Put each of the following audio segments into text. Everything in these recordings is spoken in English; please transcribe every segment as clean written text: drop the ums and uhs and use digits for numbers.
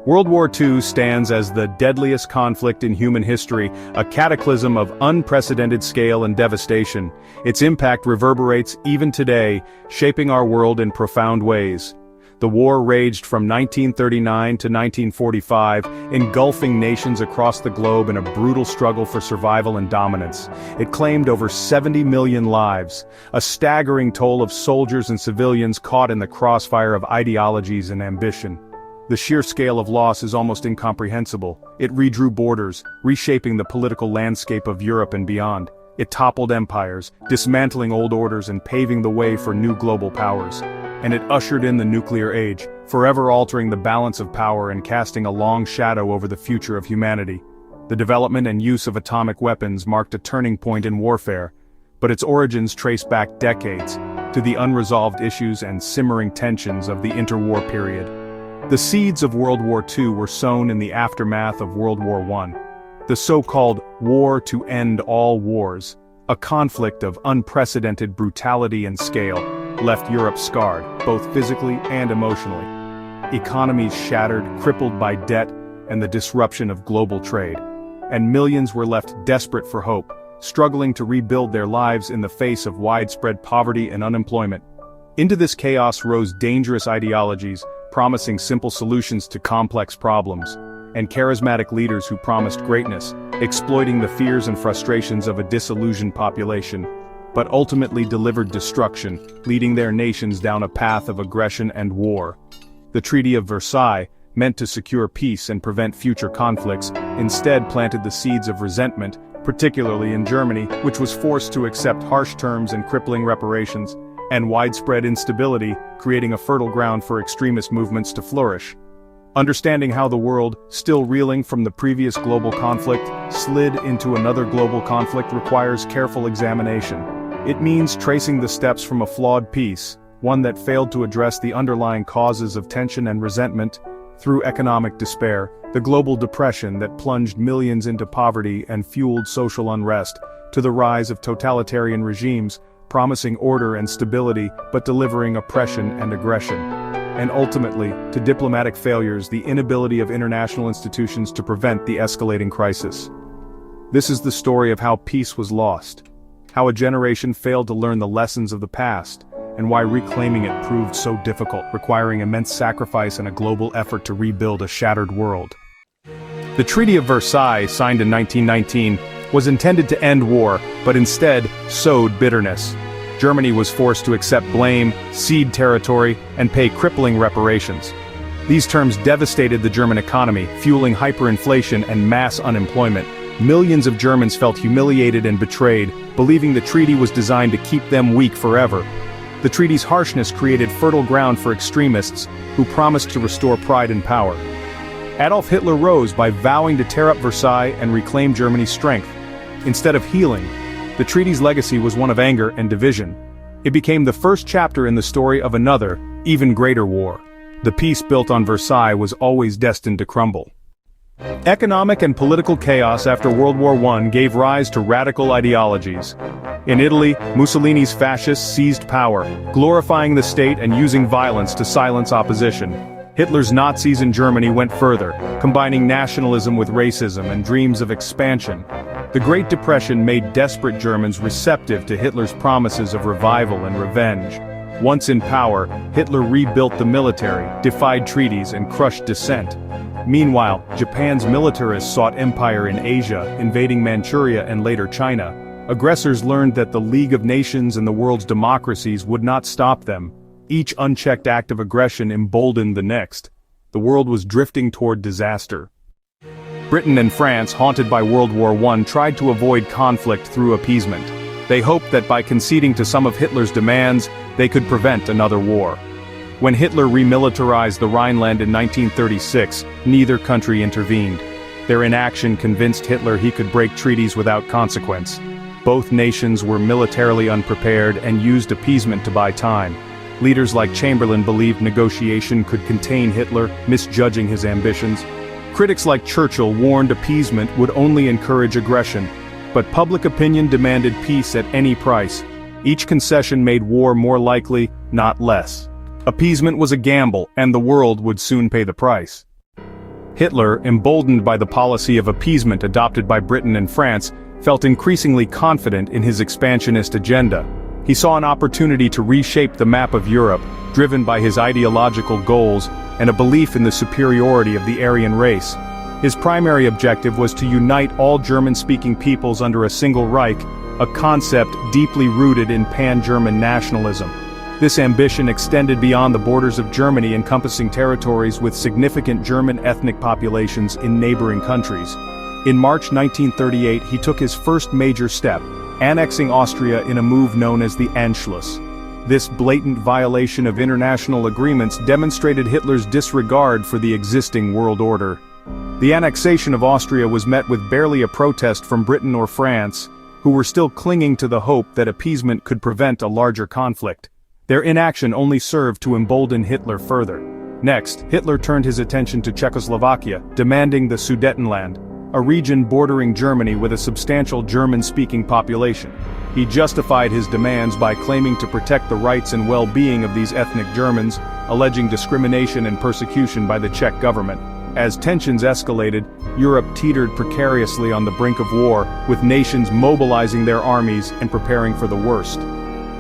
World War II stands as the deadliest conflict in human history, a cataclysm of unprecedented scale and devastation. Its impact reverberates even today, shaping our world in profound ways. The war raged from 1939 to 1945, engulfing nations across the globe in a brutal struggle for survival and dominance. It claimed over 70 million lives, a staggering toll of soldiers and civilians caught in the crossfire of ideologies and ambition. The sheer scale of loss is almost incomprehensible. It redrew borders, reshaping the political landscape of Europe and beyond. It toppled empires, dismantling old orders and paving the way for new global powers. And it ushered in the nuclear age, forever altering the balance of power and casting a long shadow over the future of humanity. The development and use of atomic weapons marked a turning point in warfare, but its origins trace back decades, to the unresolved issues and simmering tensions of the interwar period. The seeds of World War II were sown in the aftermath of World War I. The so-called war to end all wars, a conflict of unprecedented brutality and scale, left Europe scarred, both physically and emotionally. Economies shattered, crippled by debt and the disruption of global trade. And millions were left desperate for hope, struggling to rebuild their lives in the face of widespread poverty and unemployment. Into this chaos rose dangerous ideologies, promising simple solutions to complex problems, and charismatic leaders who promised greatness, exploiting the fears and frustrations of a disillusioned population, but ultimately delivered destruction, leading their nations down a path of aggression and war. The Treaty of Versailles, meant to secure peace and prevent future conflicts, instead planted the seeds of resentment, particularly in Germany, which was forced to accept harsh terms and crippling reparations, and widespread instability, creating a fertile ground for extremist movements to flourish. Understanding how the world, still reeling from the previous global conflict, slid into another global conflict requires careful examination. It means tracing the steps from a flawed peace, one that failed to address the underlying causes of tension and resentment, through economic despair, the global depression that plunged millions into poverty and fueled social unrest, to the rise of totalitarian regimes, promising order and stability but delivering oppression and aggression. And ultimately, to diplomatic failures, the inability of international institutions to prevent the escalating crisis. This is the story of how peace was lost, how a generation failed to learn the lessons of the past, and why reclaiming it proved so difficult, requiring immense sacrifice and a global effort to rebuild a shattered world. The Treaty of Versailles, signed in 1919, was intended to end war, but instead sowed bitterness. Germany was forced to accept blame, cede territory, and pay crippling reparations. These terms devastated the German economy, fueling hyperinflation and mass unemployment. Millions of Germans felt humiliated and betrayed, believing the treaty was designed to keep them weak forever. The treaty's harshness created fertile ground for extremists who promised to restore pride and power. Adolf Hitler rose by vowing to tear up Versailles and reclaim Germany's strength. Instead of healing, the treaty's legacy was one of anger and division. It became the first chapter in the story of another, even greater war. The peace built on Versailles was always destined to crumble. Economic and political chaos after World War I gave rise to radical ideologies. In Italy, Mussolini's fascists seized power, glorifying the state and using violence to silence opposition. Hitler's Nazis in Germany went further, combining nationalism with racism and dreams of expansion. The Great Depression made desperate Germans receptive to Hitler's promises of revival and revenge. Once in power, Hitler rebuilt the military, defied treaties, and crushed dissent. Meanwhile, Japan's militarists sought empire in Asia, invading Manchuria and later China. Aggressors learned that the League of Nations and the world's democracies would not stop them. Each unchecked act of aggression emboldened the next. The world was drifting toward disaster. Britain and France, haunted by World War I, tried to avoid conflict through appeasement. They hoped that by conceding to some of Hitler's demands, they could prevent another war. When Hitler remilitarized the Rhineland in 1936, neither country intervened. Their inaction convinced Hitler he could break treaties without consequence. Both nations were militarily unprepared and used appeasement to buy time. Leaders like Chamberlain believed negotiation could contain Hitler, misjudging his ambitions. Critics like Churchill warned appeasement would only encourage aggression, but public opinion demanded peace at any price. Each concession made war more likely, not less. Appeasement was a gamble, and the world would soon pay the price. Hitler, emboldened by the policy of appeasement adopted by Britain and France, felt increasingly confident in his expansionist agenda. He saw an opportunity to reshape the map of Europe, driven by his ideological goals and a belief in the superiority of the Aryan race. His primary objective was to unite all German-speaking peoples under a single Reich, a concept deeply rooted in pan-German nationalism. This ambition extended beyond the borders of Germany, encompassing territories with significant German ethnic populations in neighboring countries. In March 1938, he took his first major step, annexing Austria in a move known as the Anschluss. This blatant violation of international agreements demonstrated Hitler's disregard for the existing world order. The annexation of Austria was met with barely a protest from Britain or France, who were still clinging to the hope that appeasement could prevent a larger conflict. Their inaction only served to embolden Hitler further. Next, Hitler turned his attention to Czechoslovakia, demanding the Sudetenland, a region bordering Germany with a substantial German-speaking population. He justified his demands by claiming to protect the rights and well-being of these ethnic Germans, alleging discrimination and persecution by the Czech government. As tensions escalated, Europe teetered precariously on the brink of war, with nations mobilizing their armies and preparing for the worst.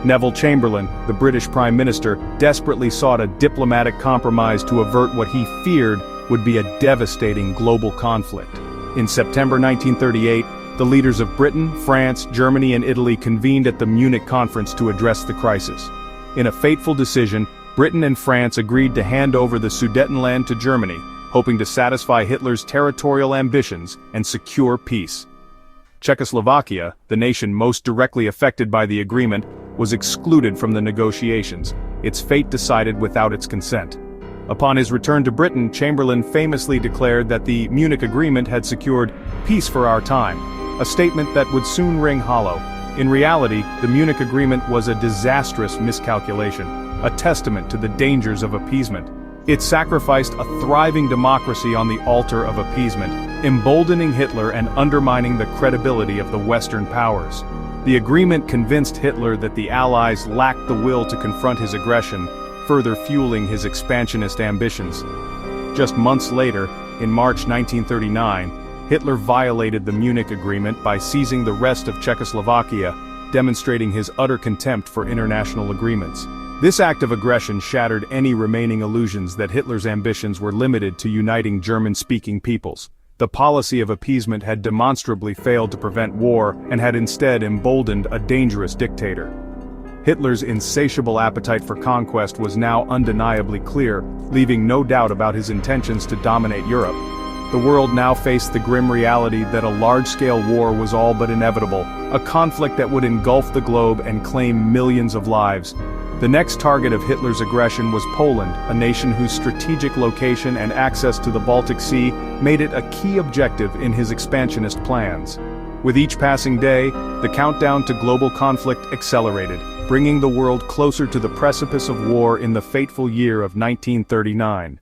Neville Chamberlain, the British Prime Minister, desperately sought a diplomatic compromise to avert what he feared would be a devastating global conflict. In September 1938, the leaders of Britain, France, Germany, and Italy convened at the Munich conference to address the crisis. In a fateful decision, Britain and France agreed to hand over the Sudetenland to Germany, hoping to satisfy Hitler's territorial ambitions and secure peace. Czechoslovakia, the nation most directly affected by the agreement, was excluded from the negotiations, its fate decided without its consent. Upon his return to Britain, Chamberlain famously declared that the Munich Agreement had secured peace for our time, a statement that would soon ring hollow. In reality, the Munich Agreement was a disastrous miscalculation, a testament to the dangers of appeasement. It sacrificed a thriving democracy on the altar of appeasement, emboldening Hitler and undermining the credibility of the Western powers. The agreement convinced Hitler that the Allies lacked the will to confront his aggression, further fueling his expansionist ambitions. Just months later, in March 1939, Hitler violated the Munich Agreement by seizing the rest of Czechoslovakia, demonstrating his utter contempt for international agreements. This act of aggression shattered any remaining illusions that Hitler's ambitions were limited to uniting German-speaking peoples. The policy of appeasement had demonstrably failed to prevent war and had instead emboldened a dangerous dictator. Hitler's insatiable appetite for conquest was now undeniably clear, leaving no doubt about his intentions to dominate Europe. The world now faced the grim reality that a large-scale war was all but inevitable, a conflict that would engulf the globe and claim millions of lives. The next target of Hitler's aggression was Poland, a nation whose strategic location and access to the Baltic Sea made it a key objective in his expansionist plans. With each passing day, the countdown to global conflict accelerated, bringing the world closer to the precipice of war in the fateful year of 1939.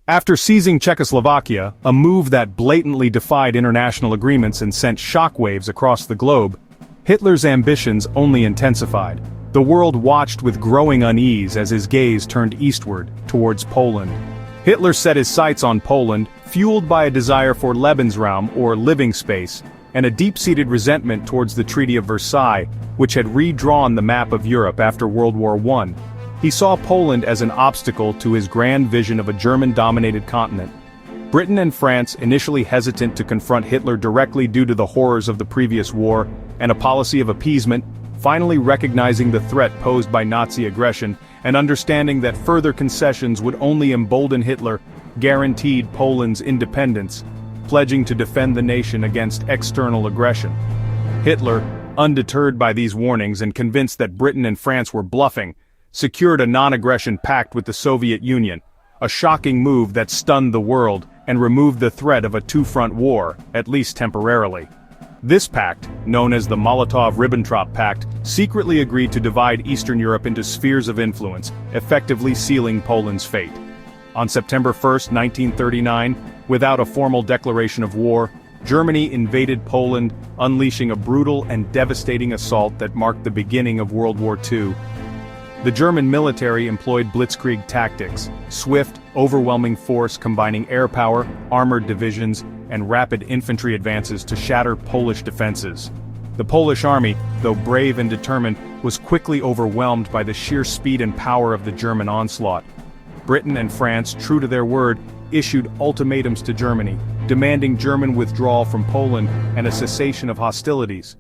After seizing Czechoslovakia, a move that blatantly defied international agreements and sent shockwaves across the globe, Hitler's ambitions only intensified. The world watched with growing unease as his gaze turned eastward, towards Poland. Hitler set his sights on Poland, fueled by a desire for Lebensraum, or living space, and a deep-seated resentment towards the Treaty of Versailles, which had redrawn the map of Europe after World War I. He saw Poland as an obstacle to his grand vision of a German-dominated continent. Britain and France, initially hesitant to confront Hitler directly due to the horrors of the previous war and a policy of appeasement, finally recognizing the threat posed by Nazi aggression and understanding that further concessions would only embolden Hitler, guaranteed Poland's independence, pledging to defend the nation against external aggression. Hitler, undeterred by these warnings and convinced that Britain and France were bluffing, secured a non-aggression pact with the Soviet Union, a shocking move that stunned the world and removed the threat of a two-front war, at least temporarily. This pact, known as the Molotov-Ribbentrop Pact, secretly agreed to divide Eastern Europe into spheres of influence, effectively sealing Poland's fate. On September 1, 1939, without a formal declaration of war, Germany invaded Poland, unleashing a brutal and devastating assault that marked the beginning of World War II. The German military employed blitzkrieg tactics, swift, overwhelming force combining air power, armored divisions, and rapid infantry advances to shatter Polish defenses. The Polish army, though brave and determined, was quickly overwhelmed by the sheer speed and power of the German onslaught. Britain and France, true to their word, issued ultimatums to Germany, demanding German withdrawal from Poland and a cessation of hostilities.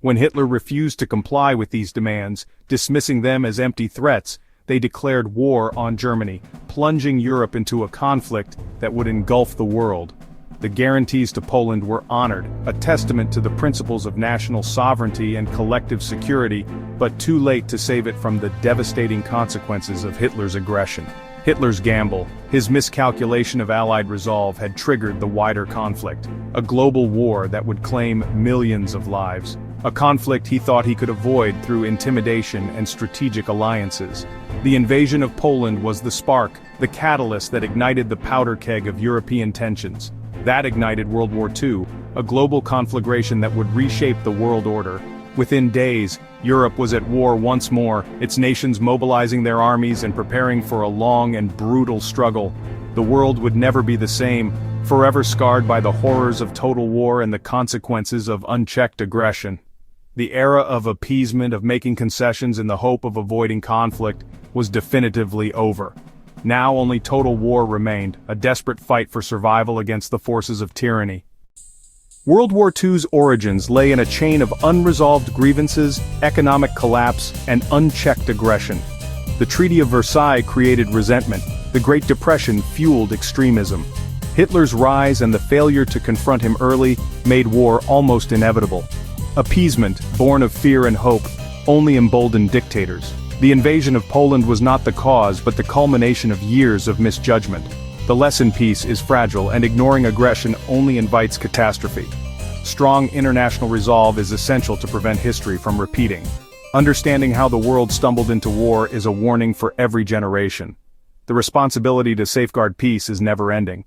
When Hitler refused to comply with these demands, dismissing them as empty threats, they declared war on Germany, plunging Europe into a conflict that would engulf the world. The guarantees to Poland were honored, a testament to the principles of national sovereignty and collective security, but too late to save it from the devastating consequences of Hitler's aggression. Hitler's gamble, his miscalculation of Allied resolve, had triggered the wider conflict, a global war that would claim millions of lives. A conflict he thought he could avoid through intimidation and strategic alliances. The invasion of Poland was the spark, the catalyst that ignited the powder keg of European tensions. That ignited World War II, a global conflagration that would reshape the world order. Within days, Europe was at war once more, its nations mobilizing their armies and preparing for a long and brutal struggle. The world would never be the same, forever scarred by the horrors of total war and the consequences of unchecked aggression. The era of appeasement, of making concessions in the hope of avoiding conflict, was definitively over. Now only total war remained, a desperate fight for survival against the forces of tyranny. World War II's origins lay in a chain of unresolved grievances, economic collapse, and unchecked aggression. The Treaty of Versailles created resentment. The Great Depression fueled extremism. Hitler's rise and the failure to confront him early made war almost inevitable. Appeasement, born of fear and hope, only emboldened dictators. The invasion of Poland was not the cause but the culmination of years of misjudgment. The lesson piece is fragile, and ignoring aggression only invites catastrophe. Strong international resolve is essential to prevent history from repeating. Understanding how the world stumbled into war is a warning for every generation. The responsibility to safeguard peace is never-ending.